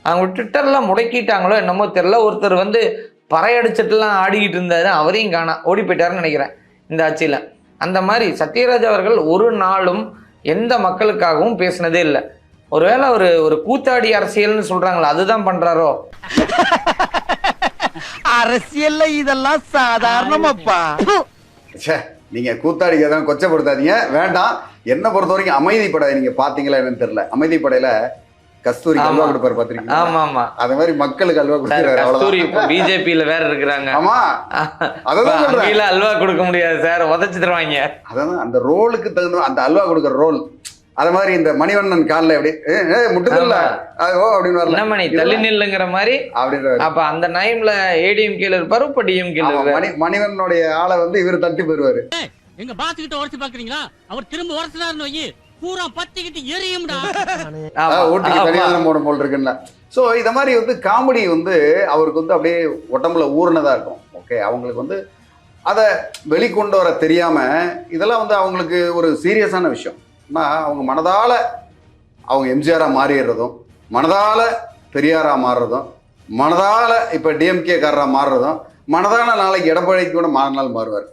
அவங்க ட்விட்டர்லாம் முடக்கிட்டாங்களோ என்னமோ தெரியல. ஒருத்தர் வந்து பறையடிச்சிட்டுலாம் ஆடிக்கிட்டு இருந்தாரு, அவரையும் காணா ஓடி போயிட்டாருன்னு நினைக்கிறேன் இந்த ஆட்சியில். அந்த மாதிரி சத்யராஜ் அவர்கள் ஒரு நாளும் எந்த மக்களுக்காகவும் பேசினதே இல்லை. ஒருவேளை ஒரு கூத்தாடி அரசியல்னு சொல்றாங்களா, அதுதான் பண்றாரோ? அரசியல்ல இதெல்லாம் சாதாரணமாப்பா. நீங்க கூத்தாடிக்கதான் கொச்சப்படுத்தாதீங்க, வேண்டாம். என்ன பொறுத்த வரைக்கும் அமைதிப்படை நீங்க பாத்தீங்களா என்னன்னு தெரியல. அமைதிப்படையில கஸ்தூரி அல்வா கொடுப்பாரு பாத்தீங்களா? ஆமா ஆமா, அத மாதிரி மக்களுக்கு அல்வா கொடுக்குறாரு. கஸ்தூரி இப்ப பிஜேபியில வேற இருக்கிறாங்க. ஆமா, அதான் சொல்றேன். அல்வா கொடுக்க முடியாது சார், உதச்சு தருவாங்க. அதான் அந்த ரோலுக்கு தகுந்த அந்த அல்வா கொடுக்குற ரோல். அத மாதிரி இந்த மணிவண்ணன் காலில் எப்படி முட்டுதில்ல ஓ அப்படின்னு வரல, மணி தள்ளி நில்லுங்கிற மாதிரி அப்படின்ற. அப்ப அந்த டைம்ல ஏடிஎம்கேல இருப்பாரு, இப்ப டிஎம்கேல இருப்பாரு. மணிவண்ணனுடைய ஆளை வந்து இவர் தட்டி போயிருவாரு. எங்க பாஸ் கிட்ட உரைச்சு பாக்குறீங்களா? அவர் திரும்ப உரைச்சாருன்னு வை பூரா பத்திக்கிட்டு எரியும்டா. ஓட்டுக்கு தனியாரம் போட போல் இருக்குல்ல. ஸோ இத மாதிரி வந்து காமெடி வந்து அவருக்கு வந்து அப்படியே உடம்புல ஊர்னதா இருக்கும். ஓகே, அவங்களுக்கு வந்து அதை வெளிக்கொண்டு வர தெரியாம இதெல்லாம் வந்து அவங்களுக்கு ஒரு சீரியஸான விஷயம். அவங்க மனதால அவங்க எம்ஜிஆரா மாறிடுறதும், மனதால பெரியாரா மாறுறதும், மனதால இப்ப டிஎம்கே காரரா மாறுறதும், மனதான நாளைக்கு எடப்பாடிக்கு கூட மாறினால் மாறுவார்.